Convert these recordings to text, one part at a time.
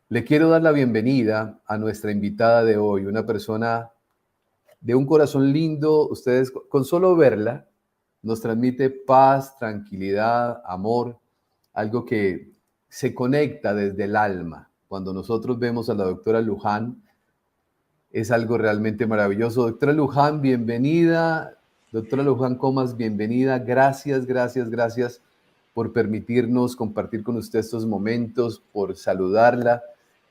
Le quiero dar la bienvenida a nuestra invitada de hoy, una persona de un corazón lindo. Ustedes, con solo verla, nos transmite paz, tranquilidad, amor, algo que se conecta desde el alma. Cuando nosotros vemos a la doctora Luján, es algo realmente maravilloso. Doctora Luján, bienvenida. Doctora Luján Comas, bienvenida. Gracias, gracias, gracias por permitirnos compartir con usted estos momentos, por saludarla.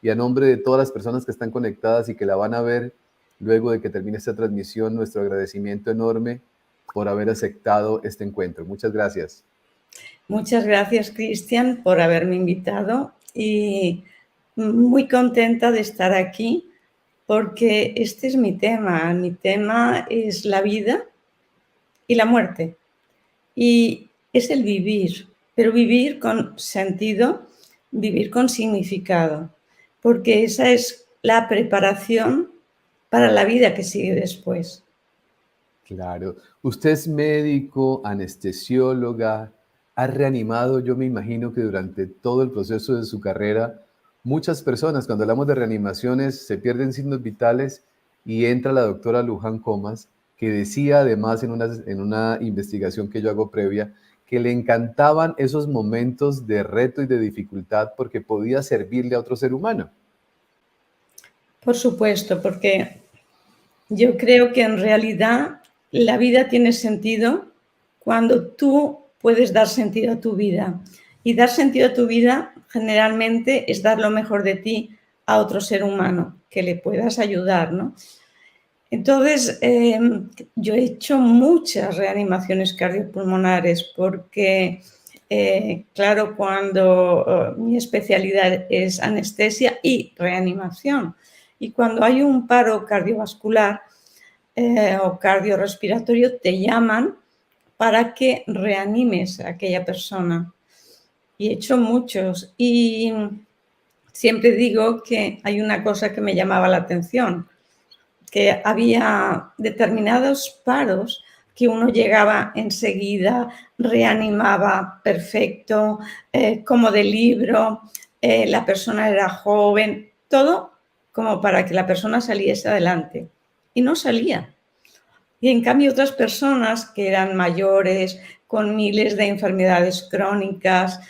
Y a nombre de todas las personas que están conectadas y que la van a ver luego de que termine esta transmisión, nuestro agradecimiento enorme por haber aceptado este encuentro. Muchas gracias. Muchas gracias, Cristian, por haberme invitado y muy contenta de estar aquí porque este es mi tema. Mi tema es la vida y la muerte y es el vivir, pero vivir con sentido, vivir con significado, porque esa es la preparación para la vida que sigue después. Claro. Usted es médico, anestesióloga, ha reanimado, yo me imagino que durante todo el proceso de su carrera, muchas personas, cuando hablamos de reanimaciones, se pierden signos vitales y entra la doctora Luján Comas, que decía además en una investigación que yo hago previa, que le encantaban esos momentos de reto y de dificultad porque podía servirle a otro ser humano. Por supuesto, porque yo creo que en realidad la vida tiene sentido cuando tú puedes dar sentido a tu vida. Y dar sentido a tu vida generalmente es dar lo mejor de ti a otro ser humano, que le puedas ayudar, ¿no? Entonces, yo he hecho muchas reanimaciones cardiopulmonares porque, claro, cuando mi especialidad es anestesia y reanimación. Y cuando hay un paro cardiovascular o cardiorrespiratorio, te llaman para que reanimes a aquella persona. Y he hecho muchos. Y siempre digo que hay una cosa que me llamaba la atención, que había determinados paros que uno llegaba enseguida, reanimaba perfecto, como de libro, la persona era joven, todo como para que la persona saliese adelante. Y no salía. Y en cambio otras personas que eran mayores, con miles de enfermedades crónicas,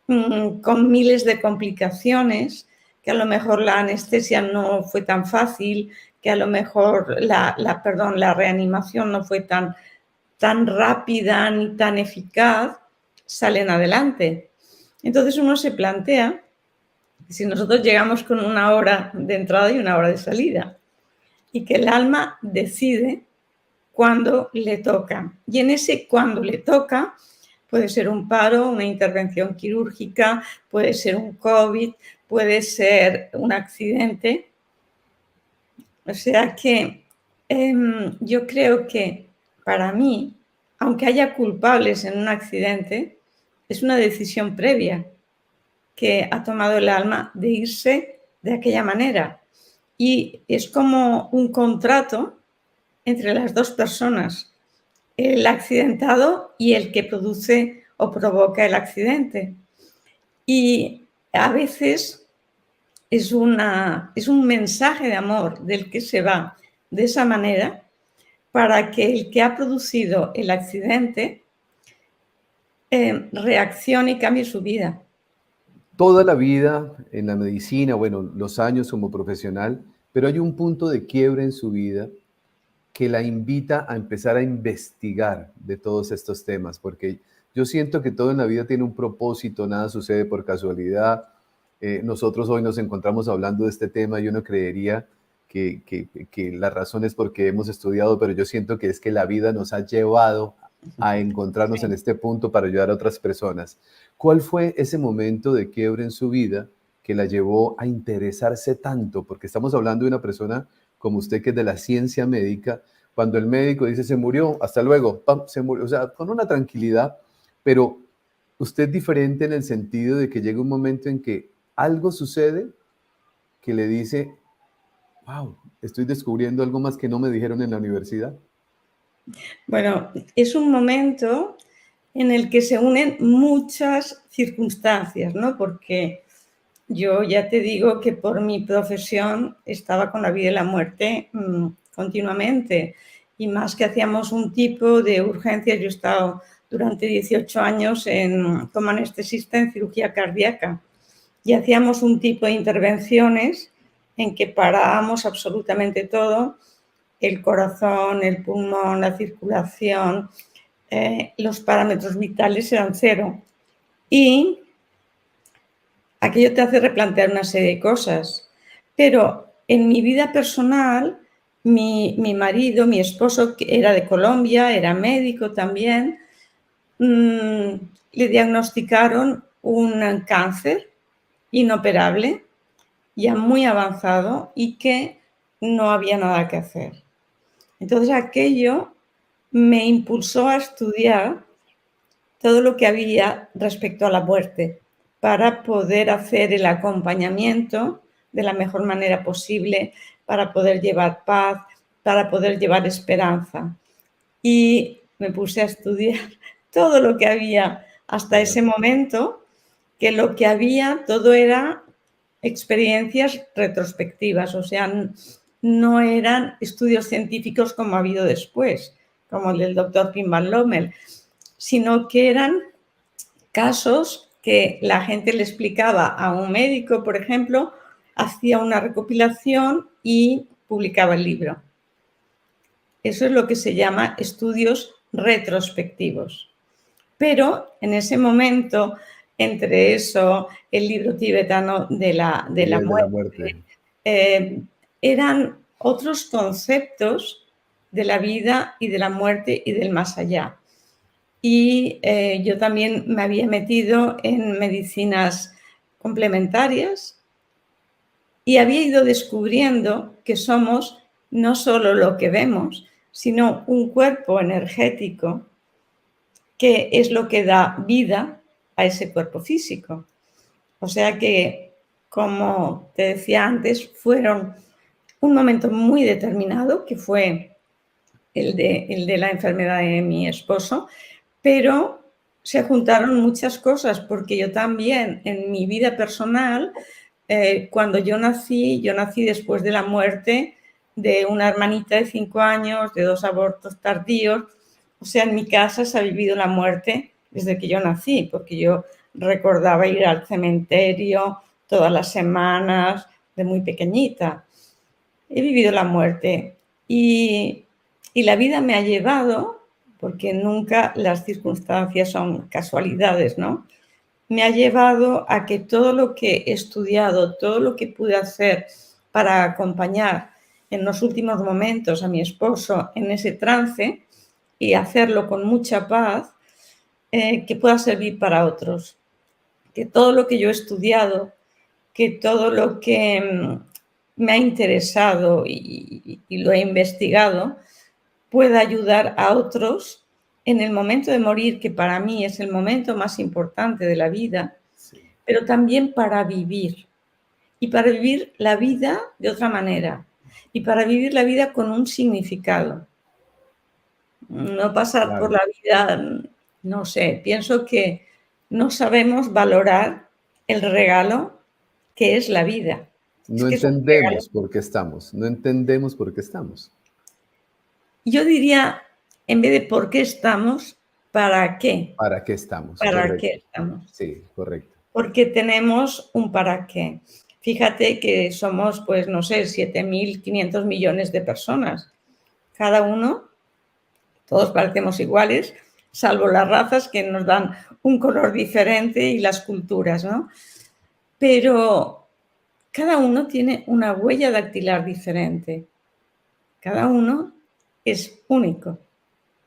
con miles de complicaciones, que a lo mejor la anestesia no fue tan fácil, que a lo mejor la reanimación no fue tan rápida ni tan eficaz, salen adelante. Entonces uno se plantea que si nosotros llegamos con una hora de entrada y una hora de salida y que el alma decide cuándo le toca. Y en ese cuándo le toca puede ser un paro, una intervención quirúrgica, puede ser un COVID, puede ser un accidente. O sea que yo creo que para mí, aunque haya culpables en un accidente, es una decisión previa que ha tomado el alma de irse de aquella manera. Y es como un contrato entre las dos personas, el accidentado y el que produce o provoca el accidente. Y a veces es un mensaje de amor del que se va de esa manera para que el que ha producido el accidente reaccione y cambie su vida. Toda la vida en la medicina, bueno, los años como profesional, pero hay un punto de quiebre en su vida que la invita a empezar a investigar de todos estos temas, porque yo siento que todo en la vida tiene un propósito, nada sucede por casualidad. Nosotros hoy nos encontramos hablando de este tema y uno creería que la razón es porque hemos estudiado, pero yo siento que es que la vida nos ha llevado a encontrarnos en este punto para ayudar a otras personas. ¿Cuál fue ese momento de quiebre en su vida que la llevó a interesarse tanto? Porque estamos hablando de una persona como usted que es de la ciencia médica, cuando el médico dice se murió, hasta luego, ¡pam!, se murió, o sea, con una tranquilidad, pero usted es diferente en el sentido de que llega un momento en que algo sucede que le dice, wow, estoy descubriendo algo más que no me dijeron en la universidad. Bueno, es un momento en el que se unen muchas circunstancias, ¿no? Porque yo ya te digo que por mi profesión estaba con la vida y la muerte continuamente. Y más que hacíamos un tipo de urgencias, yo he estado durante 18 años como anestesista en cirugía cardíaca y hacíamos un tipo de intervenciones en que parábamos absolutamente todo, el corazón, el pulmón, la circulación, los parámetros vitales eran cero. Y aquello te hace replantear una serie de cosas. Pero en mi vida personal, mi marido, mi esposo, que era de Colombia, era médico también, le diagnosticaron un cáncer inoperable, ya muy avanzado y que no había nada que hacer. Entonces aquello me impulsó a estudiar todo lo que había respecto a la muerte para poder hacer el acompañamiento de la mejor manera posible, para poder llevar paz, para poder llevar esperanza. Y me puse a estudiar todo lo que había hasta ese momento, que lo que había todo era experiencias retrospectivas, o sea, no eran estudios científicos como ha habido después, como el del doctor Pim Van Lommel, sino que eran casos que la gente le explicaba a un médico, por ejemplo, hacía una recopilación y publicaba el libro. Eso es lo que se llama estudios retrospectivos. Pero en ese momento, entre eso, el libro tibetano de la muerte, eran otros conceptos de la vida y de la muerte y del más allá. Y yo también me había metido en medicinas complementarias y había ido descubriendo que somos no solo lo que vemos, sino un cuerpo energético que es lo que da vida a ese cuerpo físico. O sea que, como te decía antes, fueron un momento muy determinado, que fue el de la enfermedad de mi esposo, pero se juntaron muchas cosas, porque yo también en mi vida personal, cuando yo nací después de la muerte de una hermanita de 5 años, de 2 abortos tardíos. O sea, en mi casa se ha vivido la muerte desde que yo nací, porque yo recordaba ir al cementerio todas las semanas de muy pequeñita. He vivido la muerte y la vida me ha llevado, porque nunca las circunstancias son casualidades, ¿no? Me ha llevado a que todo lo que he estudiado, todo lo que pude hacer para acompañar en los últimos momentos a mi esposo en ese trance y hacerlo con mucha paz, que pueda servir para otros. Que todo lo que yo he estudiado, que todo lo que me ha interesado y lo he investigado, pueda ayudar a otros en el momento de morir, que para mí es el momento más importante de la vida, sí, pero también para vivir. Y para vivir la vida de otra manera. Y para vivir la vida con un significado. No pasar por la vida, no sé, pienso que no sabemos valorar el regalo que es la vida. No entendemos por qué estamos, no entendemos por qué estamos. Yo diría, en vez de por qué estamos, ¿para qué? ¿Para qué estamos? ¿Para correcto. qué estamos? Sí, correcto. Porque tenemos un para qué. Fíjate que somos, pues, no sé, 7.500 millones de personas. Cada uno, todos parecemos iguales, salvo las razas que nos dan un color diferente y las culturas, ¿no? Pero cada uno tiene una huella dactilar diferente. Cada uno es único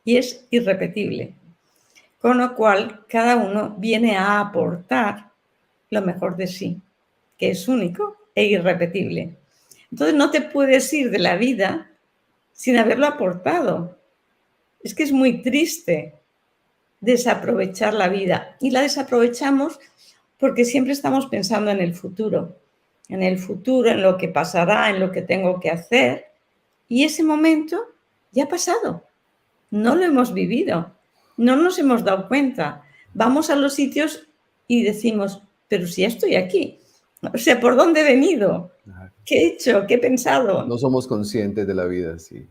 y es irrepetible. Con lo cual, cada uno viene a aportar lo mejor de sí, que es único e irrepetible. Entonces, no te puedes ir de la vida sin haberlo aportado. Es que es muy triste desaprovechar la vida. Y la desaprovechamos porque siempre estamos pensando en el futuro, en lo que pasará, en lo que tengo que hacer. Y ese momento ya ha pasado. No lo hemos vivido. No nos hemos dado cuenta. Vamos a los sitios y decimos, pero si ya estoy aquí. O sea, ¿por dónde he venido? Claro. ¿Qué he hecho? ¿Qué he pensado? No somos conscientes de la vida, sí.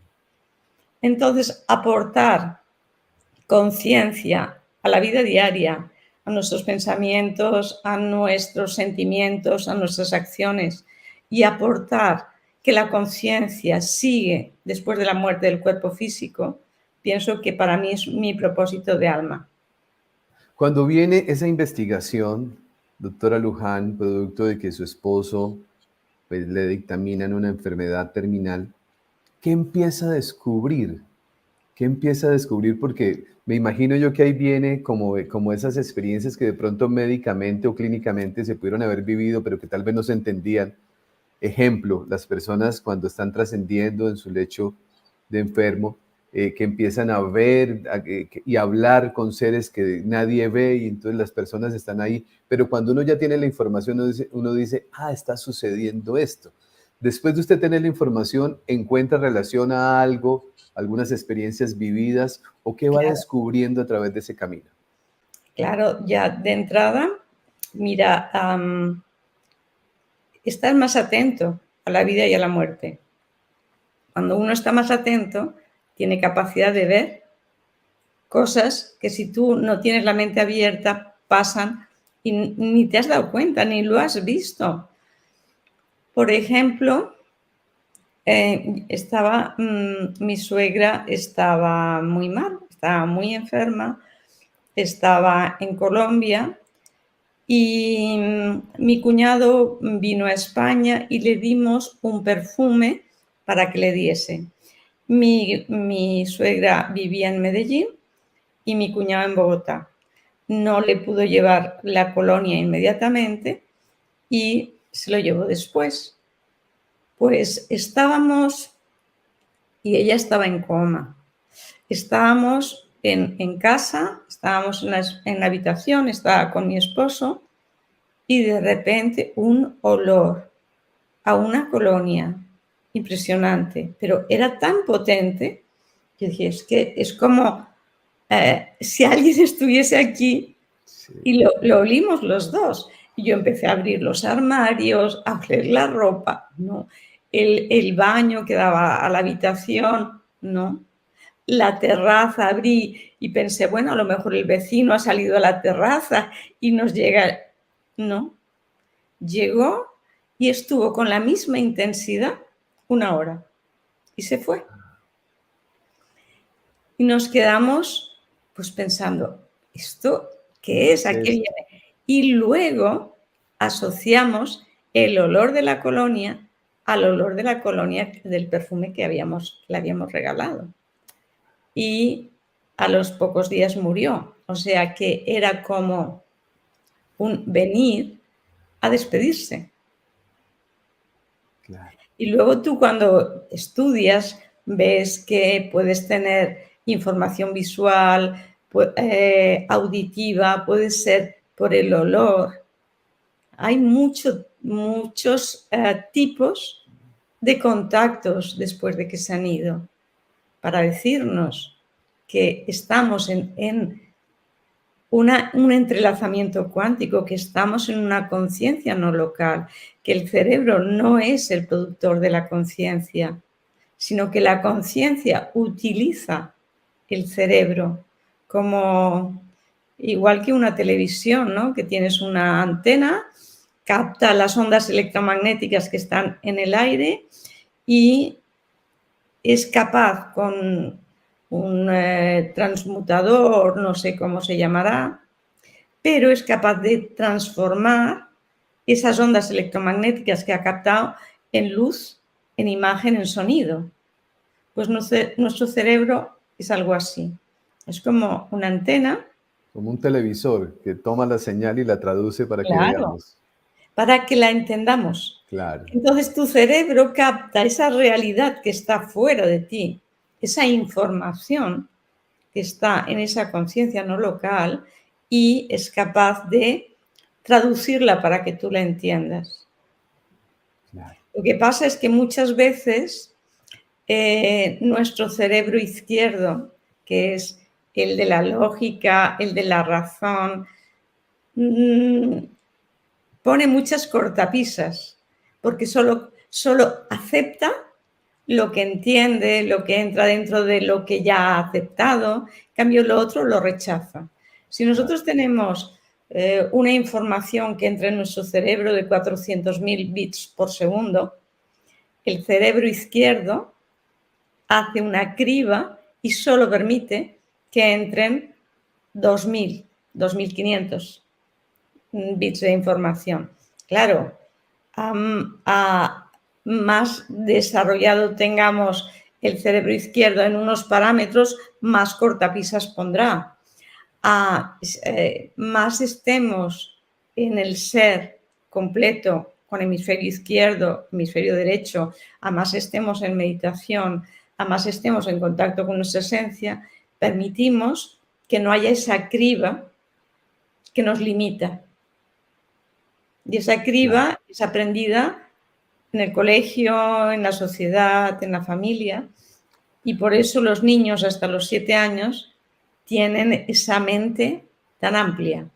Entonces, aportar conciencia a la vida diaria, a nuestros pensamientos, a nuestros sentimientos, a nuestras acciones y aportar que la conciencia sigue después de la muerte del cuerpo físico, pienso que para mí es mi propósito de alma. Cuando viene esa investigación, doctora Luján, producto de que su esposo pues, le dictaminan una enfermedad terminal, ¿qué empieza a descubrir? ¿Qué empieza a descubrir? Porque me imagino yo que ahí viene como esas experiencias que de pronto médicamente o clínicamente se pudieron haber vivido, pero que tal vez no se entendían. Ejemplo, las personas cuando están trascendiendo en su lecho de enfermo, que empiezan a ver y hablar con seres que nadie ve y entonces las personas están ahí, pero cuando uno ya tiene la información, uno dice, ah, está sucediendo esto. Después de usted tener la información, encuentra relación a algo, algunas experiencias vividas o qué va Claro, descubriendo a través de ese camino. claro, ya de entrada, mira, estar más atento a la vida y a la muerte. Cuando uno está más atento, tiene capacidad de ver cosas que si tú no tienes la mente abierta, pasan y ni te has dado cuenta, ni lo has visto. Por ejemplo, mi suegra estaba muy mal, estaba muy enferma, estaba en Colombia y mi cuñado vino a España y le dimos un perfume para que le diese. Mi suegra vivía en Medellín y mi cuñado en Bogotá. No le pudo llevar la colonia inmediatamente y se lo llevó después. Pues estábamos, y ella estaba en coma, estábamos en casa, estábamos en la habitación, estaba con mi esposo y de repente un olor a una colonia impresionante, pero era tan potente que dije, es que es como si alguien estuviese aquí Sí, y lo olimos los dos. Y yo empecé a abrir los armarios, a oler la ropa, no. El baño que daba a la habitación, no. La terraza abrí y pensé, bueno, a lo mejor el vecino ha salido a la terraza y nos llega. No. Llegó y estuvo con la misma intensidad 1 hora y se fue. Y nos quedamos pues pensando, ¿esto qué es? ¿A qué es viene? Y luego asociamos el olor de la colonia al olor de la colonia del perfume que le habíamos regalado. Y a los pocos días murió. O sea que era como un venir a despedirse. claro. Y luego tú cuando estudias ves que puedes tener información visual, auditiva, puede ser por el olor. Hay muchos tipos de contactos después de que se han ido para decirnos que estamos en un entrelazamiento cuántico, que estamos en una conciencia no local, que el cerebro no es el productor de la conciencia, sino que la conciencia utiliza el cerebro como igual que una televisión, ¿no? Que tienes una antena, capta las ondas electromagnéticas que están en el aire y es capaz con un transmutador, no sé cómo se llamará, pero es capaz de transformar esas ondas electromagnéticas que ha captado en luz, en imagen, en sonido. Pues nuestro cerebro es algo así. Es como una antena, Como un televisor que toma la señal y la traduce para que claro, veamos. para que la entendamos. Claro, Entonces tu cerebro capta esa realidad que está fuera de ti, esa información que está en esa conciencia no local y es capaz de traducirla para que tú la entiendas. claro. Lo que pasa es que muchas veces nuestro cerebro izquierdo, que es el de la lógica, el de la razón, mm, pone muchas cortapisas, porque solo acepta lo que entiende, lo que entra dentro de lo que ya ha aceptado, en cambio lo otro lo rechaza. Si nosotros tenemos una información que entra en nuestro cerebro de 400.000 bits por segundo, el cerebro izquierdo hace una criba y solo permite que entren 2.000, 2.500 bits de información. Claro, a más desarrollado tengamos el cerebro izquierdo en unos parámetros, más cortapisas pondrá. Más estemos en el ser completo con hemisferio izquierdo, hemisferio derecho, a más estemos en meditación, a más estemos en contacto con nuestra esencia, permitimos que no haya esa criba que nos limita. Y esa criba es aprendida en el colegio, en la sociedad, en la familia, y por eso los niños hasta los 7 años tienen esa mente tan amplia.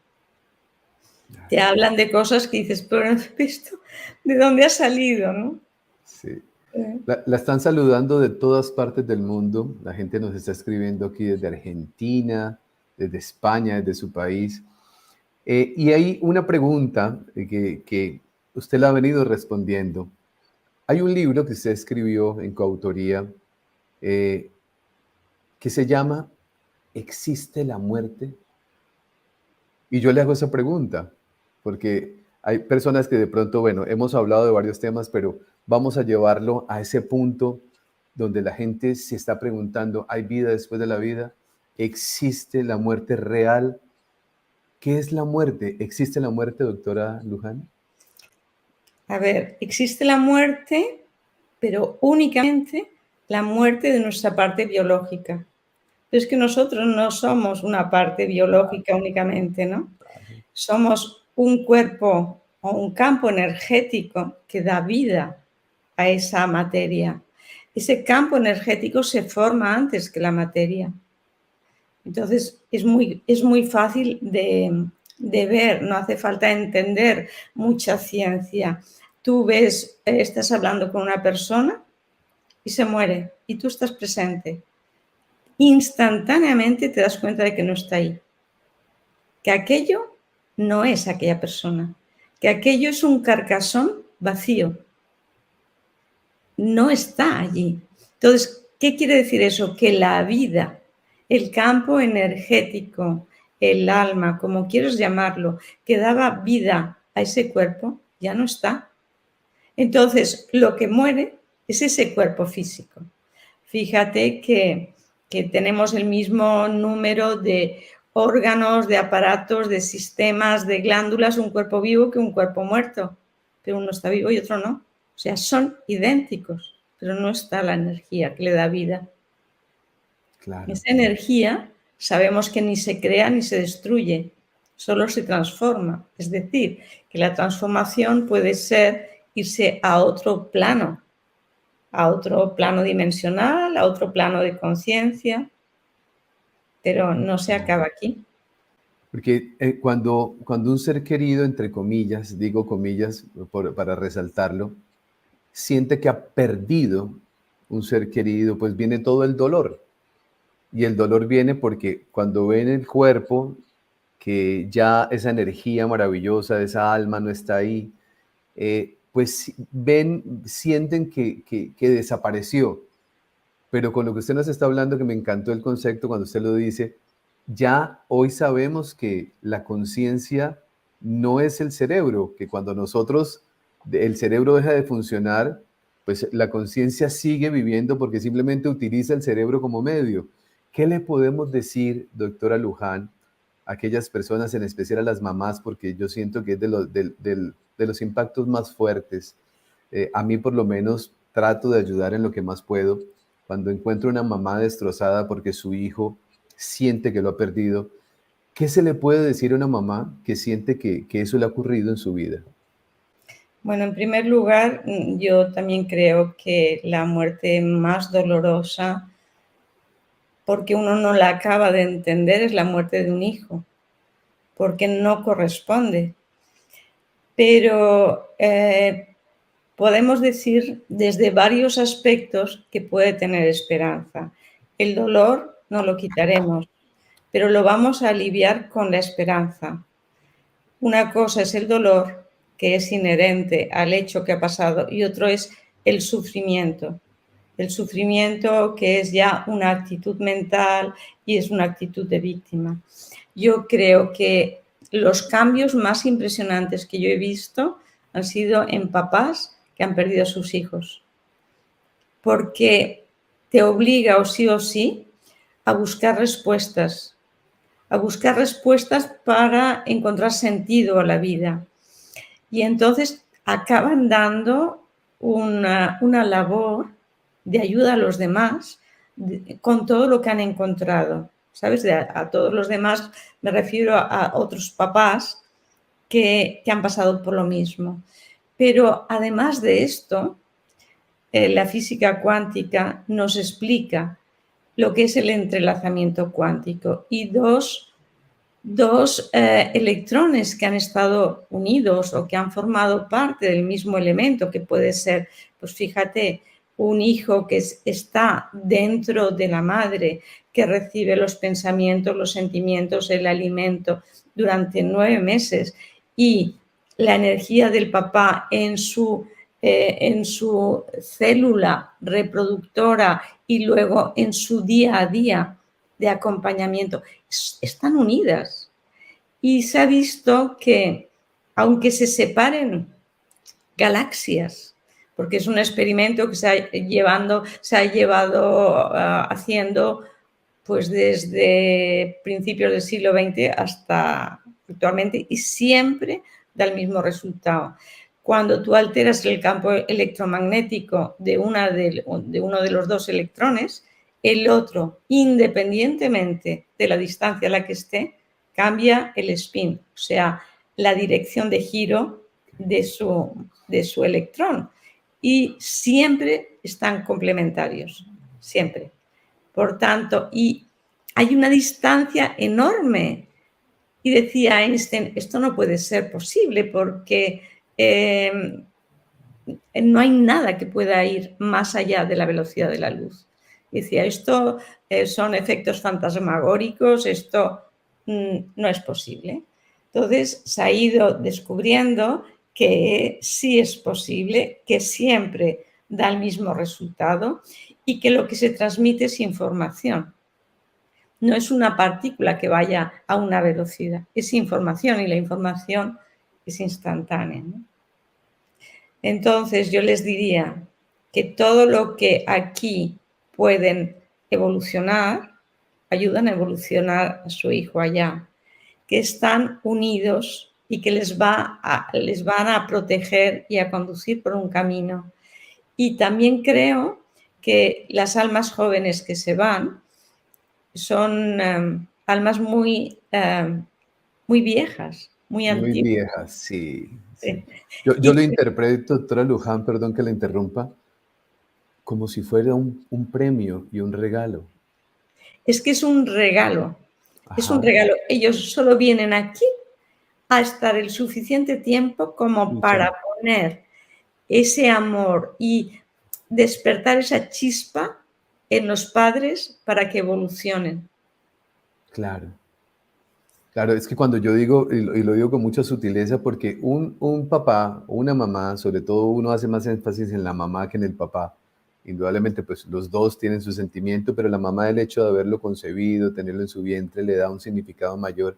Te hablan de cosas que dices, pero esto, ¿de dónde ha salido, no? Sí. La están saludando de todas partes del mundo. La gente nos está escribiendo aquí desde Argentina, desde España, desde su país. Y hay una pregunta que usted la ha venido respondiendo. Hay un libro que usted escribió en coautoría que se llama ¿Existe la muerte? Y yo le hago esa pregunta, porque hay personas que de pronto, bueno, hemos hablado de varios temas, pero vamos a llevarlo a ese punto donde la gente se está preguntando, ¿hay vida después de la vida? ¿Existe la muerte real? ¿Qué es la muerte? ¿Existe la muerte, doctora Luján? A ver, existe la muerte, pero únicamente la muerte de nuestra parte biológica. Pero es que nosotros no somos una parte biológica únicamente, ¿no? Somos un cuerpo o un campo energético que da vida a esa materia. Ese campo energético se forma antes que la materia. Entonces, es muy fácil de ver, no hace falta entender mucha ciencia. Tú ves, estás hablando con una persona y se muere y tú estás presente. Instantáneamente te das cuenta de que no está ahí, que aquello no es aquella persona, que aquello es un carcasón vacío, no está allí. Entonces, ¿qué quiere decir eso? Que la vida, el campo energético, el alma, como quieras llamarlo, que daba vida a ese cuerpo, ya no está. Entonces, lo que muere es ese cuerpo físico. Fíjate que tenemos el mismo número de órganos, de aparatos, de sistemas, de glándulas, un cuerpo vivo que un cuerpo muerto, pero uno está vivo y otro no. O sea, son idénticos, pero no está la energía que le da vida. Claro. Esa energía sabemos que ni se crea ni se destruye, solo se transforma. Es decir, que la transformación puede ser irse a otro plano dimensional, a otro plano de conciencia, pero no se acaba aquí. Porque cuando un ser querido, entre comillas, digo comillas para resaltarlo, siente que ha perdido un ser querido, pues viene todo el dolor. Y el dolor viene porque cuando ven el cuerpo, que ya esa energía maravillosa, esa alma no está ahí, pues sienten que desapareció. Pero con lo que usted nos está hablando, que me encantó el concepto cuando usted lo dice, ya hoy sabemos que la conciencia no es el cerebro, que cuando el cerebro deja de funcionar, pues la conciencia sigue viviendo porque simplemente utiliza el cerebro como medio. ¿Qué le podemos decir, doctora Luján, a aquellas personas, en especial a las mamás, porque yo siento que es de los impactos más fuertes? A mí por lo menos trato de ayudar en lo que más puedo. Cuando encuentro una mamá destrozada porque su hijo siente que lo ha perdido, ¿qué se le puede decir a una mamá que siente que eso le ha ocurrido en su vida? Bueno, en primer lugar, yo también creo que la muerte más dolorosa, porque uno no la acaba de entender, es la muerte de un hijo, porque no corresponde. pero podemos decir desde varios aspectos que puede tener esperanza. El dolor no lo quitaremos, pero lo vamos a aliviar con la esperanza. Una cosa es el dolor, que es inherente al hecho que ha pasado, y otro es el sufrimiento. El sufrimiento que es ya una actitud mental y es una actitud de víctima. Yo creo que los cambios más impresionantes que yo he visto han sido en papás que han perdido a sus hijos, porque te obliga o sí a buscar respuestas para encontrar sentido a la vida. Y entonces acaban dando una labor de ayuda a los demás con todo lo que han encontrado. ¿Sabes? A todos los demás me refiero a otros papás que han pasado por lo mismo. Pero además de esto, la física cuántica nos explica lo que es el entrelazamiento cuántico y dos electrones que han estado unidos o que han formado parte del mismo elemento, que puede ser, pues fíjate, un hijo que está dentro de la madre, que recibe los pensamientos, los sentimientos, el alimento durante 9 meses y la energía del papá en su célula reproductora y luego en su día a día de acompañamiento, están unidas. Y se ha visto que, aunque se separen galaxias, porque es un experimento que se ha llevado haciendo pues desde principios del siglo XX hasta actualmente, y siempre da el mismo resultado. Cuando tú alteras el campo electromagnético de uno de los dos electrones, el otro, independientemente de la distancia a la que esté, cambia el spin, o sea, la dirección de giro de su electrón. Y siempre están complementarios, siempre. Por tanto, y hay una distancia enorme. Y decía Einstein, esto no puede ser posible porque no hay nada que pueda ir más allá de la velocidad de la luz. Decía, esto son efectos fantasmagóricos, esto no es posible. Entonces se ha ido descubriendo que sí es posible, que siempre da el mismo resultado y que lo que se transmite es información. No es una partícula que vaya a una velocidad, es información y la información es instantánea, ¿no? Entonces yo les diría que todo lo que aquí pueden evolucionar, ayudan a evolucionar a su hijo allá, que están unidos y que les van a proteger y a conducir por un camino. Y también creo que las almas jóvenes que se van son almas muy viejas, muy Muy antiguas. viejas, sí, sí. Yo lo interpreto, doctora Luján, perdón que la interrumpa, como si fuera un premio y un regalo. Es que es un regalo, es un Ajá, regalo. Ellos solo vienen aquí a estar el suficiente tiempo como mucha, para poner ese amor y despertar esa chispa en los padres para que evolucionen. claro. Claro, es que cuando yo digo, y lo digo con mucha sutileza, porque un papá o una mamá, sobre todo uno hace más énfasis en la mamá que en el papá. Indudablemente, pues los dos tienen su sentimiento, pero la mamá, el hecho de haberlo concebido, tenerlo en su vientre, le da un significado mayor.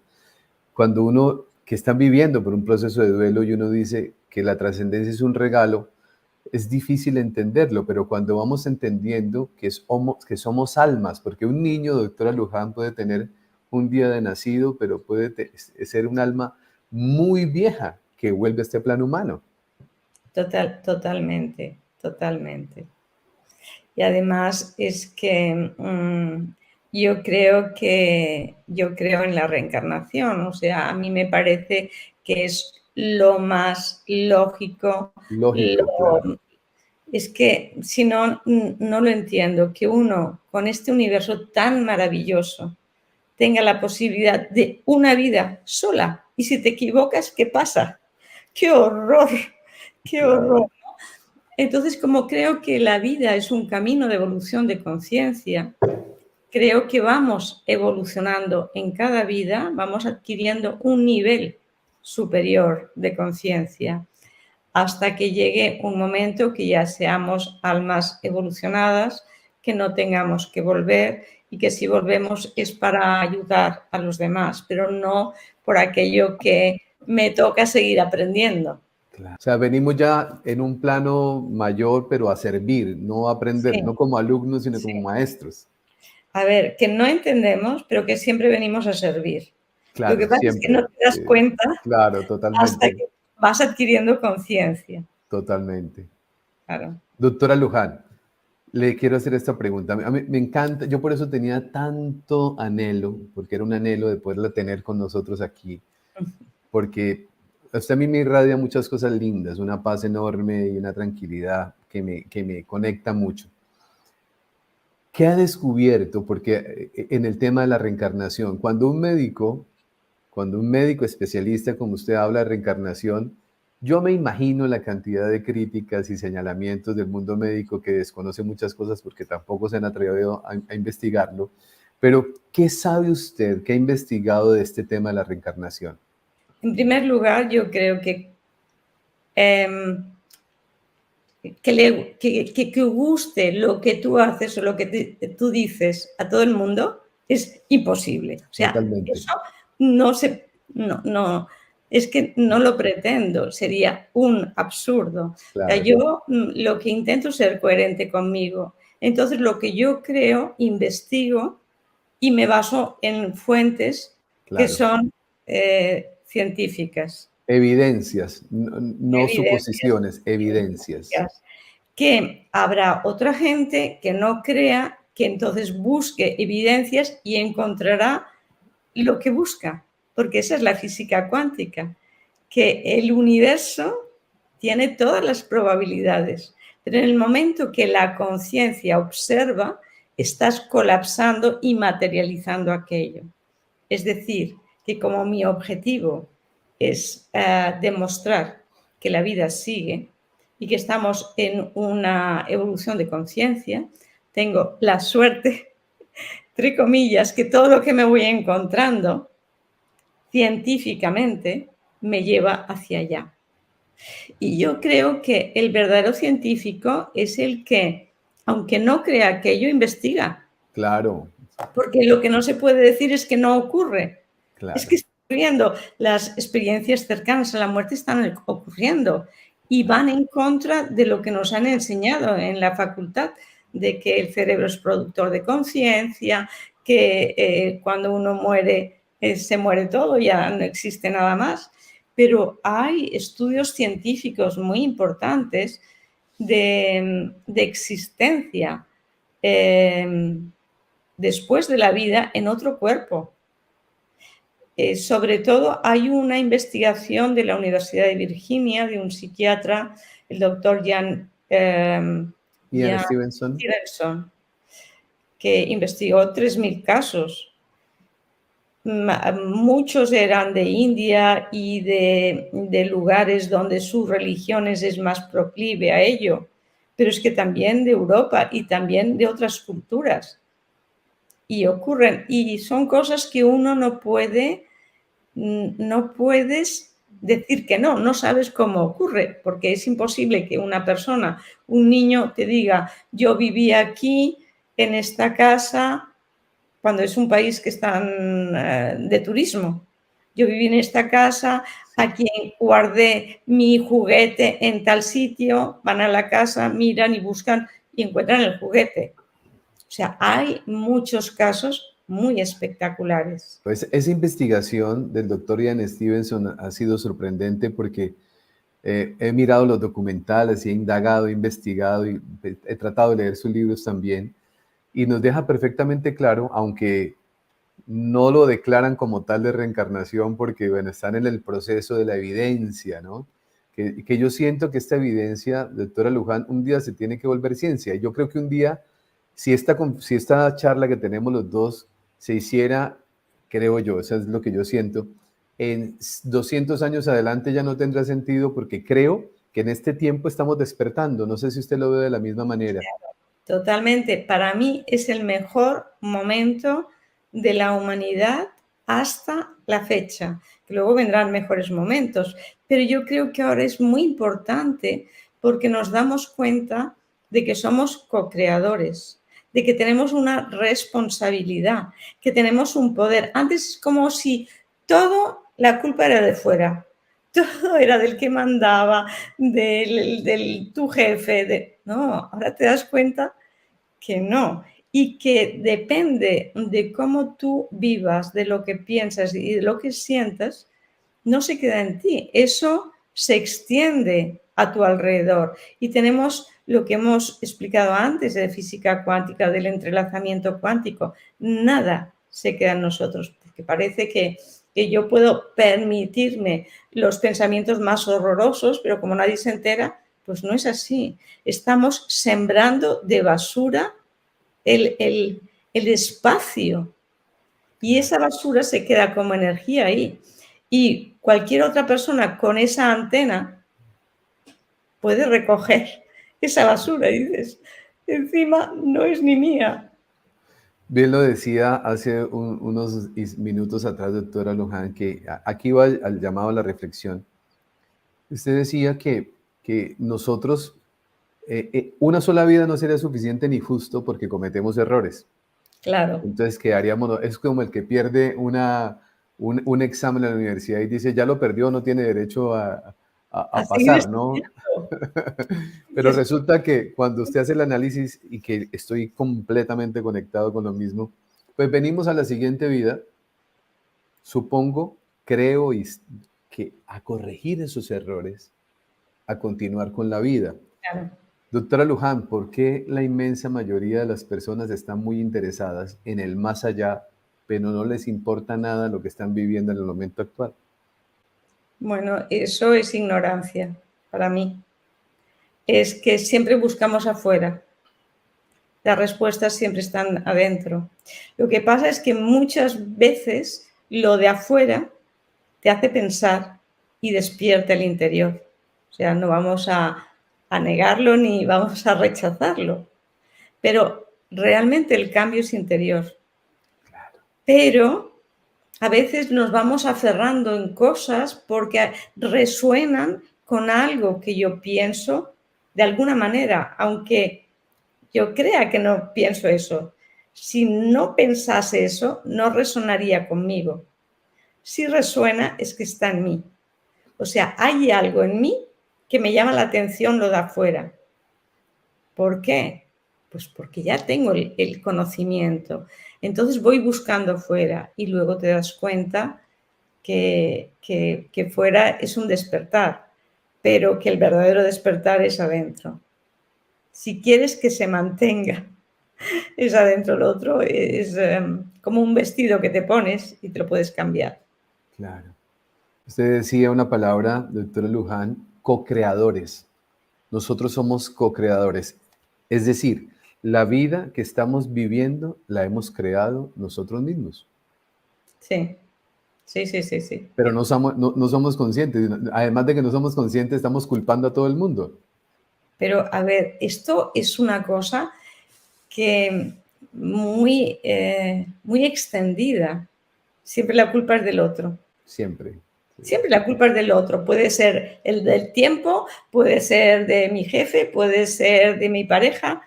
Cuando uno que está viviendo por un proceso de duelo y uno dice que la trascendencia es un regalo, es difícil entenderlo, pero cuando vamos entendiendo que somos almas, porque un niño, doctora Luján, puede tener un día de nacido, pero puede ser un alma muy vieja que vuelve a este plano humano. Totalmente, totalmente. Y además es que yo creo en la reencarnación, o sea, a mí me parece que es lo más lógico. Lógico, claro. Es que si no, no lo entiendo, que uno con este universo tan maravilloso tenga la posibilidad de una vida sola. Y si te equivocas, ¿qué pasa? ¡Qué horror! ¡Qué Claro, horror! Entonces, como creo que la vida es un camino de evolución de conciencia, creo que vamos evolucionando en cada vida, vamos adquiriendo un nivel superior de conciencia hasta que llegue un momento que ya seamos almas evolucionadas, que no tengamos que volver y que si volvemos es para ayudar a los demás, pero no por aquello que me toca seguir aprendiendo. claro. O sea, venimos ya en un plano mayor, pero a servir, no a aprender, Sí, no como alumnos, sino como sí. maestros. A ver, que no entendemos, pero que siempre venimos a servir. Lo que Claro, pasa es que no siempre. te das cuenta Claro, hasta totalmente, que vas adquiriendo conciencia. totalmente. Claro. Doctora Luján, le quiero hacer esta pregunta. A mí me encanta, yo por eso tenía tanto anhelo, porque era un anhelo de poderla tener con nosotros aquí, porque usted a mí me irradia muchas cosas lindas, una paz enorme y una tranquilidad que me conecta mucho. ¿Qué ha descubierto? Porque en el tema de la reencarnación, cuando un médico especialista como usted habla de reencarnación, yo me imagino la cantidad de críticas y señalamientos del mundo médico que desconoce muchas cosas porque tampoco se han atrevido a investigarlo. Pero, ¿qué sabe usted, qué ha investigado de este tema de la reencarnación? En primer lugar, yo creo em, que guste lo que tú haces o lo que tú dices a todo el mundo es imposible. O sea, Totalmente, eso no se, no, es que no lo pretendo, sería un absurdo. O sea, claro, yo lo que intento es ser coherente conmigo. Entonces, lo que yo creo, investigo y me baso en fuentes que claro. son científicas, Evidencias, no, no evidencias suposiciones, evidencias. científicas. Que habrá otra gente que no crea, que entonces busque evidencias y encontrará lo que busca, porque esa es la física cuántica, que el universo tiene todas las probabilidades, pero en el momento que la conciencia observa, estás colapsando y materializando aquello. Es decir, que como mi objetivo es demostrar que la vida sigue y que estamos en una evolución de conciencia, tengo la suerte, entre comillas, que todo lo que me voy encontrando científicamente me lleva hacia allá. Y yo creo que el verdadero científico es el que, aunque no crea aquello, investiga, Claro, porque lo que no se puede decir es que no ocurre. Es que claro, está ocurriendo. Las experiencias cercanas a la muerte están ocurriendo y van en contra de lo que nos han enseñado en la facultad, de que el cerebro es productor de conciencia, que cuando uno muere se muere todo, ya no existe nada más. Pero hay estudios científicos muy importantes de existencia después de la vida en otro cuerpo. Sobre todo hay una investigación de la Universidad de Virginia de un psiquiatra, el doctor Ian Jan Stevenson. Stevenson, que investigó 3.000 casos. Muchos eran de India y de lugares donde su religión es más proclive a ello, pero es que también de Europa y también de otras culturas. Y ocurren, y son cosas que uno no puedes decir que no, no sabes cómo ocurre, porque es imposible que una persona, un niño te diga, yo viví aquí, en esta casa, cuando es un país que está de turismo. Yo viví en esta casa, Sí. aquí guardé mi juguete en tal sitio, van a la casa, miran y buscan y encuentran el juguete. O sea, hay muchos casos muy espectaculares. Pues esa investigación del doctor Ian Stevenson ha sido sorprendente porque he mirado los documentales y he indagado, he investigado y he tratado de leer sus libros también y nos deja perfectamente claro, aunque no lo declaran como tal de reencarnación porque, bueno, están en el proceso de la evidencia, ¿no? Que yo siento que esta evidencia, doctora Luján, un día se tiene que volver ciencia. Y yo creo que un día, si esta charla que tenemos los dos se hiciera, creo yo, eso es lo que yo siento, en 200 años adelante ya no tendrá sentido porque creo que en este tiempo estamos despertando. No sé si usted lo ve de la misma manera. Totalmente. Para mí es el mejor momento de la humanidad hasta la fecha. Que luego vendrán mejores momentos. Pero yo creo que ahora es muy importante porque nos damos cuenta de que somos co-creadores, de que tenemos una responsabilidad, que tenemos un poder. Antes es como si todo, la culpa era de fuera. Todo era del que mandaba, del tu jefe. No, ahora te das cuenta que no, y que depende de cómo tú vivas, de lo que piensas y de lo que sientas, no se queda en ti, eso se extiende a tu alrededor. Y tenemos lo que hemos explicado antes de física cuántica, del entrelazamiento cuántico, nada se queda en nosotros, porque parece que yo puedo permitirme los pensamientos más horrorosos, pero como nadie se entera, pues no es así. Estamos sembrando de basura el espacio y esa basura se queda como energía ahí. Y cualquier otra persona con esa antena puede recoger esa basura y dices, encima no es ni mía. Bien lo decía hace unos minutos atrás, doctora Luján, que aquí va al llamado a la reflexión. Usted decía que nosotros, una sola vida no sería suficiente ni justo porque cometemos errores. Claro. Entonces quedaríamos, es como el que pierde un examen en la universidad y dice, ya lo perdió, no tiene derecho A a seguir pasar, ¿no? estudiando. Y Pero es resulta que cuando usted hace el análisis y que estoy completamente conectado con lo mismo, pues venimos a la siguiente vida, supongo, creo que a corregir esos errores, a continuar con la vida. claro. Doctora Luján, ¿por qué la inmensa mayoría de las personas están muy interesadas en el más allá, pero no les importa nada lo que están viviendo en el momento actual? Bueno, eso es ignorancia para mí. Es que siempre buscamos afuera. Las respuestas siempre están adentro. Lo que pasa es que muchas veces lo de afuera te hace pensar y despierta el interior. O sea, no vamos a negarlo ni vamos a rechazarlo, pero realmente el cambio es interior. Pero a veces nos vamos aferrando en cosas porque resuenan con algo que yo pienso de alguna manera, aunque yo crea que no pienso eso. Si no pensase eso, no resonaría conmigo. Si resuena, es que está en mí. O sea, hay algo en mí que me llama la atención lo de afuera. ¿Por qué? Pues porque ya tengo el conocimiento. Entonces voy buscando fuera y luego te das cuenta que fuera es un despertar, pero que el verdadero despertar es adentro. Si quieres que se mantenga, es adentro. Lo otro es como un vestido que te pones y te lo puedes cambiar. Claro. Usted decía una palabra, doctora Luján, co-creadores. Nosotros somos co-creadores. Es decir, la vida que estamos viviendo la hemos creado nosotros mismos, Sí, sí, sí, sí, sí. pero no somos conscientes. Además de que no somos conscientes, estamos culpando a todo el mundo. Pero a ver, esto es una cosa que muy extendida. Siempre la culpa es del otro. Siempre. Sí. Siempre la culpa es del otro. Puede ser el del tiempo, puede ser de mi jefe, puede ser de mi pareja.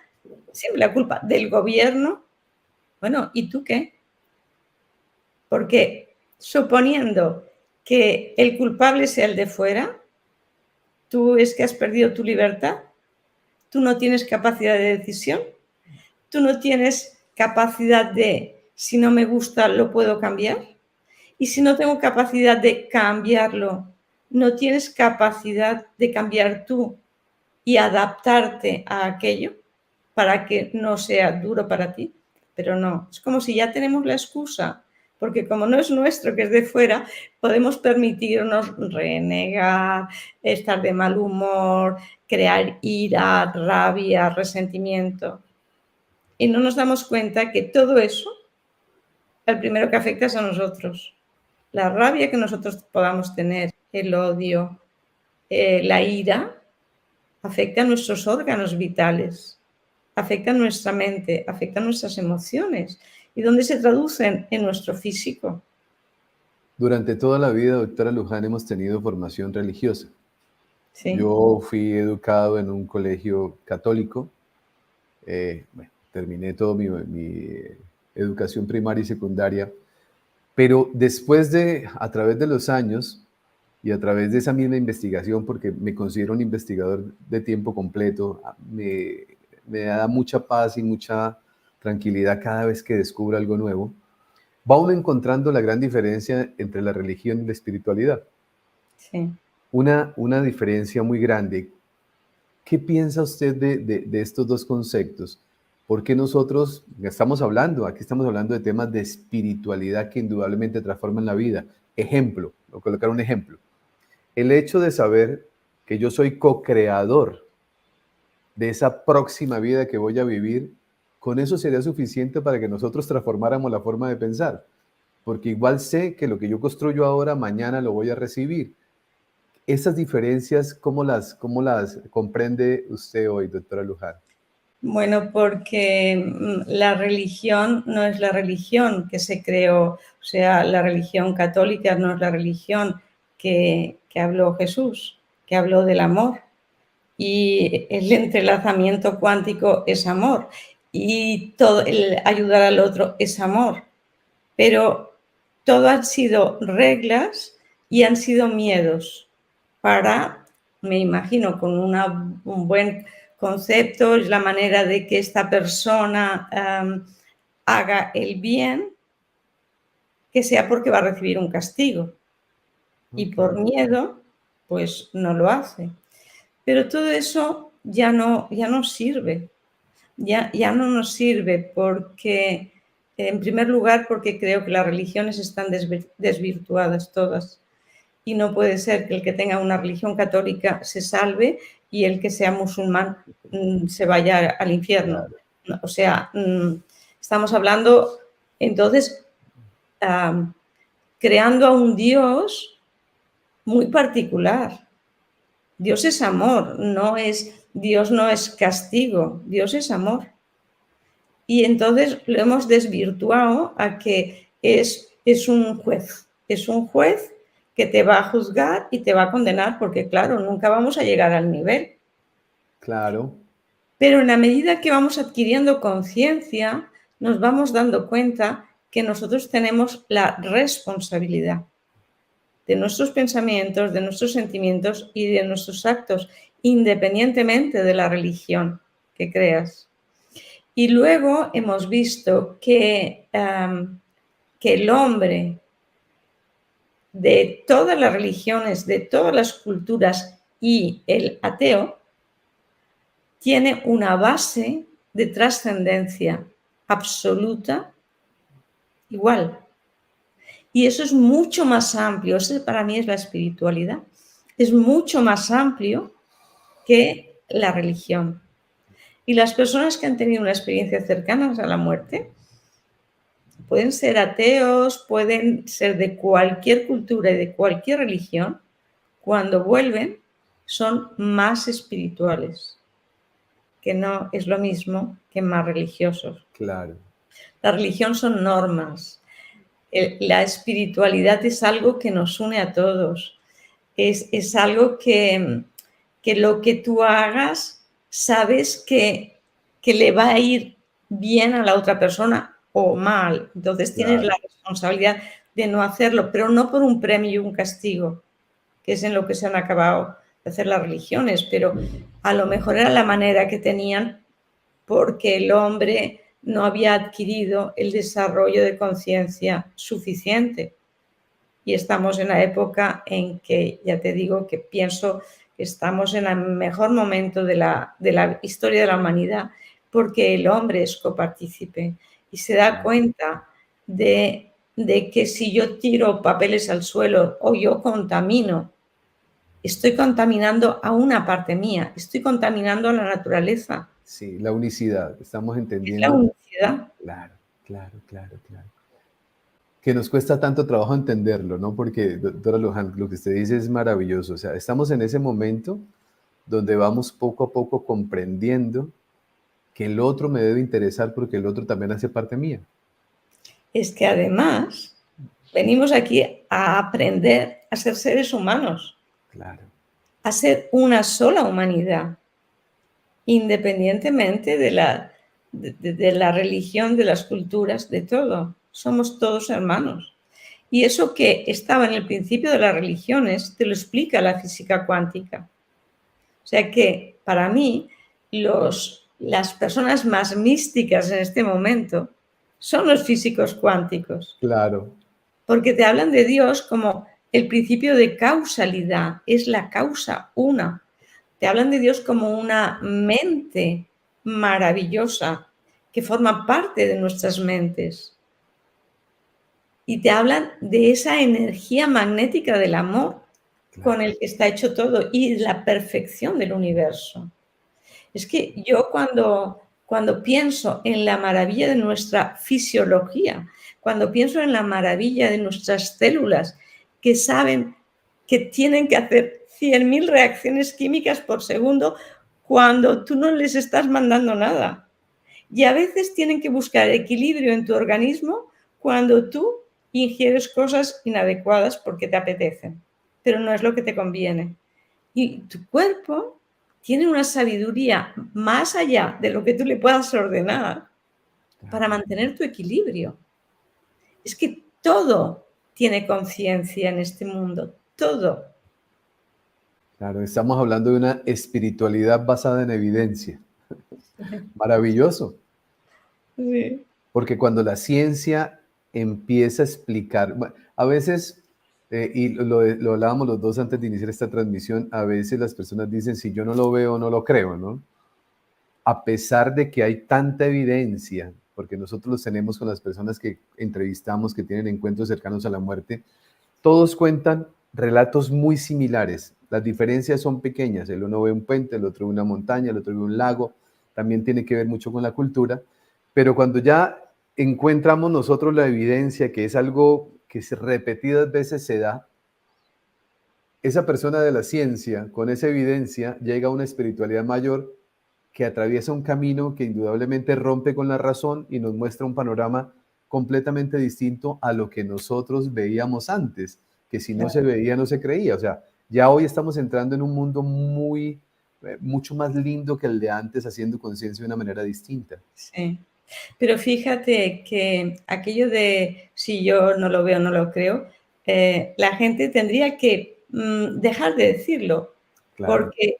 Siempre la culpa del gobierno. Bueno, ¿y tú qué? Porque suponiendo que el culpable sea el de fuera, ¿tú es que has perdido tu libertad? ¿Tú no tienes capacidad de decisión? ¿Tú no tienes capacidad de, si no me gusta, lo puedo cambiar? Y si no tengo capacidad de cambiarlo, ¿no tienes capacidad de cambiar tú y adaptarte a aquello para que no sea duro para ti? Pero no, es como si ya tenemos la excusa, porque como no es nuestro, que es de fuera, podemos permitirnos renegar, estar de mal humor, crear ira, rabia, resentimiento. Y no nos damos cuenta que todo eso, el primero que afecta es a nosotros. la rabia que nosotros podamos tener, el odio, la ira, afecta a nuestros órganos vitales, afecta a nuestra mente, afecta a nuestras emociones. ¿Y dónde se traducen? En nuestro físico. Durante toda la vida, doctora Luján, hemos tenido formación religiosa. Sí, Yo fui educado en un colegio católico. Bueno, terminé toda mi educación primaria y secundaria, pero después de, a través de los años y a través de esa misma investigación, porque me considero un investigador de tiempo completo, me da mucha paz y mucha tranquilidad cada vez que descubro algo nuevo, va uno encontrando la gran diferencia entre la religión y la espiritualidad. sí. Una diferencia muy grande. ¿Qué piensa usted de estos dos conceptos? Porque nosotros estamos hablando, aquí estamos hablando de temas de espiritualidad que indudablemente transforman la vida. Ejemplo, voy a colocar un ejemplo. El hecho de saber que yo soy co-creador de esa próxima vida que voy a vivir, con eso sería suficiente para que nosotros transformáramos la forma de pensar. Porque igual sé que lo que yo construyo ahora, mañana lo voy a recibir. Esas diferencias, cómo las comprende usted hoy, doctora Luján? Bueno, porque la religión no es la religión que se creó, o sea, la religión católica no es la religión que habló Jesús, que habló del amor. Y el entrelazamiento cuántico es amor. Y todo el ayudar al otro es amor. Pero todo han sido reglas y han sido miedos para, me imagino, con un buen concepto, es la manera de que esta persona haga el bien, que sea porque va a recibir un castigo. Y Ok, por miedo, pues no lo hace. Pero todo eso ya no sirve. Ya no nos sirve porque, en primer lugar, porque creo que las religiones están desvirtuadas todas. Y no puede ser que el que tenga una religión católica se salve y el que sea musulmán se vaya al infierno. claro. No, o sea, estamos hablando entonces am, creando a un Dios muy particular. Dios es amor, Dios no es castigo, Dios es amor. Y entonces lo hemos desvirtuado a que es es un juez que te va a juzgar y te va a condenar, porque claro, nunca vamos a llegar al nivel. Claro, Pero en la medida que vamos adquiriendo conciencia, nos vamos dando cuenta que nosotros tenemos la responsabilidad de nuestros pensamientos, de nuestros sentimientos y de nuestros actos, independientemente de la religión que creas. Y luego hemos visto que el hombre de todas las religiones, de todas las culturas y el ateo, tiene una base de trascendencia absoluta igual. Y eso es mucho más amplio, eso para mí es la espiritualidad, es mucho más amplio que la religión. Y las personas que han tenido una experiencia cercana a la muerte, pueden ser ateos, pueden ser de cualquier cultura y de cualquier religión, cuando vuelven son más espirituales, que no es lo mismo que más religiosos. claro. La religión son normas, la espiritualidad es algo que nos une a todos, es algo que lo que tú hagas sabes que le va a ir bien a la otra persona o mal. Entonces tienes la Claro, responsabilidad de no hacerlo, pero no por un premio y un castigo, que es en lo que se han acabado de hacer las religiones, pero a lo mejor era la manera que tenían porque el hombre no había adquirido el desarrollo de conciencia suficiente. Y estamos en la época en que, ya te digo, que pienso que estamos en el mejor momento de la historia de la humanidad, porque el hombre es copartícipe y se da claro. cuenta de que si yo tiro papeles al suelo o yo contamino, estoy contaminando a una parte mía, estoy contaminando a la naturaleza. Sí, la unicidad. Estamos Es la entendiendo. unicidad. Claro, claro, claro, claro. que nos cuesta tanto trabajo entenderlo, ¿no? Porque, doctora Luján, lo que usted dice es maravilloso. O sea, estamos en ese momento donde vamos poco a poco comprendiendo que el otro me debe interesar porque el otro también hace parte mía. Es que además venimos aquí a aprender a ser seres humanos, Claro, a ser una sola humanidad, independientemente de la religión, de las culturas, de todo. Somos todos hermanos. Y eso que estaba en el principio de las religiones, te lo explica la física cuántica. O sea que para mí, las personas más místicas en este momento son los físicos cuánticos, claro, porque te hablan de Dios como el principio de causalidad, es la causa una. Te hablan de Dios como una mente maravillosa que forma parte de nuestras mentes. Y te hablan de esa energía magnética del amor con claro. el que está hecho todo y la perfección del universo. Es que yo cuando pienso en la maravilla de nuestra fisiología, cuando pienso en la maravilla de nuestras células que saben que tienen que hacer 100.000 reacciones químicas por segundo cuando tú no les estás mandando nada. Y a veces tienen que buscar equilibrio en tu organismo cuando tú ingieres cosas inadecuadas porque te apetecen, pero no es lo que te conviene. Y tu cuerpo tiene una sabiduría más allá de lo que tú le puedas ordenar para mantener tu equilibrio. Es que todo tiene conciencia en este mundo, todo. Claro, estamos hablando de una espiritualidad basada en evidencia. Maravilloso, Sí, porque cuando la ciencia empieza a explicar, a veces, y lo hablábamos los dos antes de iniciar esta transmisión, a veces las personas dicen, si yo no lo veo, no lo creo, ¿no? A pesar de que hay tanta evidencia, porque nosotros los tenemos con las personas que entrevistamos, que tienen encuentros cercanos a la muerte, todos cuentan relatos muy similares. Las diferencias son pequeñas. El uno ve un puente, el otro ve una montaña, el otro ve un lago. También tiene que ver mucho con la cultura. Pero cuando ya encontramos nosotros la evidencia, que es algo que repetidas veces se da, esa persona de la ciencia, con esa evidencia, llega a una espiritualidad mayor que atraviesa un camino que indudablemente rompe con la razón y nos muestra un panorama completamente distinto a lo que nosotros veíamos antes, que si no se claro, veía no se creía. O sea, ya hoy estamos entrando en un mundo mucho más lindo que el de antes, haciendo conciencia de una manera distinta. sí. Pero fíjate que aquello de si yo no lo veo, no lo creo, la gente tendría que dejar de decirlo, Claro, porque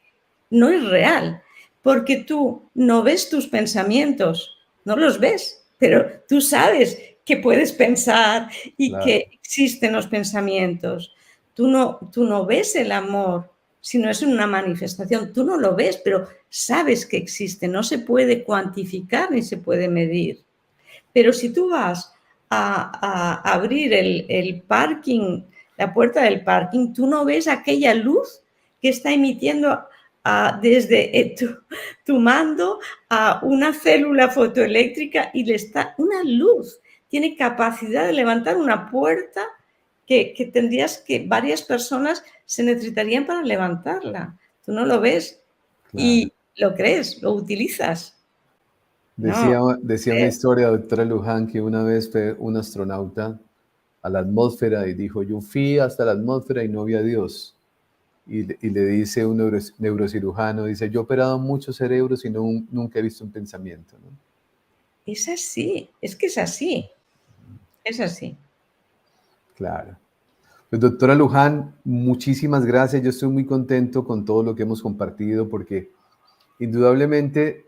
no es real, porque tú no ves tus pensamientos, no los ves, pero tú sabes que puedes pensar y claro, que existen los pensamientos. Tú no ves el amor si no es una manifestación, tú no lo ves, pero sabes que existe, no se puede cuantificar ni se puede medir. Pero si tú vas a abrir el parking, la puerta del parking, tú no ves aquella luz que está emitiendo desde tu mando a una célula fotoeléctrica y le está una luz. Tiene capacidad de levantar una puerta que tendrías que varias personas se necesitarían para levantarla. Tú no lo ves claro. y lo crees, lo utilizas. No, Decía una historia, doctora Luján, que una vez fue un astronauta a la atmósfera y dijo, yo fui hasta la atmósfera y no vi a Dios. Y le dice un neurocirujano, dice, yo he operado muchos cerebros y nunca he visto un pensamiento, ¿no? es así, es que es así, es así. Claro. Pues doctora Luján, muchísimas gracias. Yo estoy muy contento con todo lo que hemos compartido porque indudablemente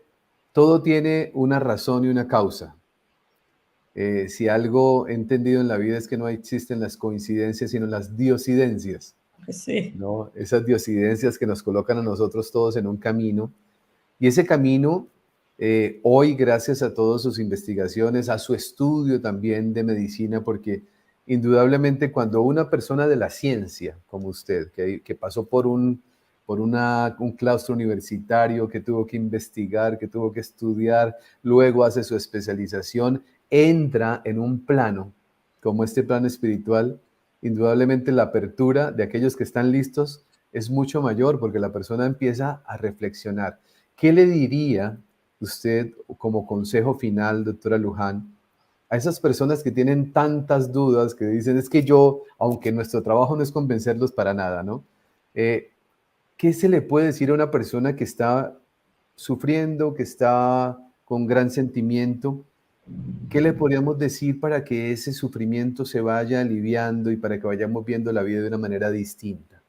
todo tiene una razón y una causa. Si algo he entendido en la vida es que no existen las coincidencias, sino las diosidencias, Sí, ¿no? Esas diosidencias que nos colocan a nosotros todos en un camino. Y ese camino, hoy, gracias a todas sus investigaciones, a su estudio también de medicina, porque indudablemente cuando una persona de la ciencia, como usted, que pasó por un claustro universitario, que tuvo que investigar, que tuvo que estudiar, luego hace su especialización, entra en un plano como este plano espiritual, indudablemente la apertura de aquellos que están listos es mucho mayor porque la persona empieza a reflexionar. ¿Qué le diría usted como consejo final, doctora Luján, a esas personas que tienen tantas dudas, que dicen, es que yo, aunque nuestro trabajo no es convencerlos para nada, ¿no? ¿Qué se le puede decir a una persona que está sufriendo, que está con gran sentimiento? ¿Qué le podríamos decir para que ese sufrimiento se vaya aliviando y para que vayamos viendo la vida de una manera distinta?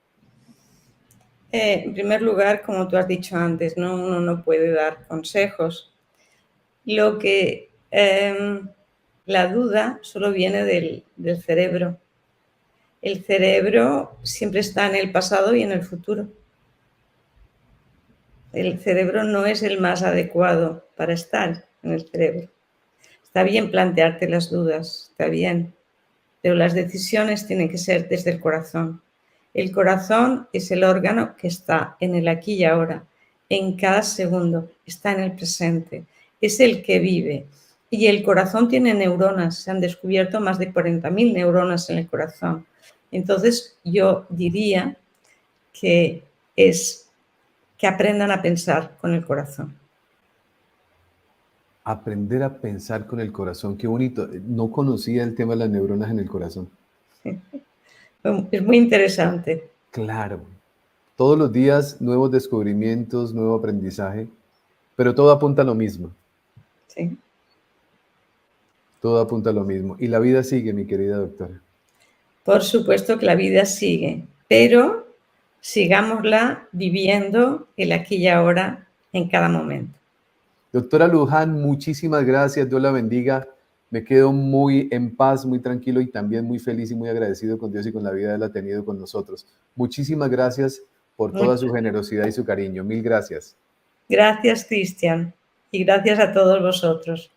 En primer lugar, como tú has dicho antes, ¿no? Uno no puede dar consejos. Lo que la duda solo viene del cerebro. El cerebro siempre está en el pasado y en el futuro. El cerebro no es el más adecuado para estar en el cerebro. Está bien plantearte las dudas, está bien, pero las decisiones tienen que ser desde el corazón. El corazón es el órgano que está en el aquí y ahora, en cada segundo, está en el presente, es el que vive. Y el corazón tiene neuronas, se han descubierto más de 40.000 neuronas en el corazón. Entonces yo diría que es que aprendan a pensar con el corazón. Aprender a pensar con el corazón, qué bonito. No conocía el tema de las neuronas en el corazón. Es muy interesante. Claro, todos los días nuevos descubrimientos, nuevo aprendizaje, pero todo apunta a lo mismo, Sí. todo apunta a lo mismo. Y la vida sigue, mi querida doctora. Por supuesto que la vida sigue, pero sigámosla viviendo el aquí y ahora en cada momento. Doctora Luján, muchísimas gracias, Dios la bendiga. Me quedo muy en paz, muy tranquilo y también muy feliz y muy agradecido con Dios y con la vida que Él ha tenido con nosotros. Muchísimas gracias por toda Muchas su generosidad y su cariño. Mil gracias. gracias, Cristian, y gracias a todos vosotros.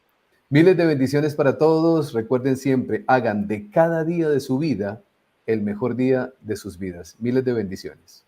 Miles de bendiciones para todos. Recuerden siempre, hagan de cada día de su vida el mejor día de sus vidas. Miles de bendiciones.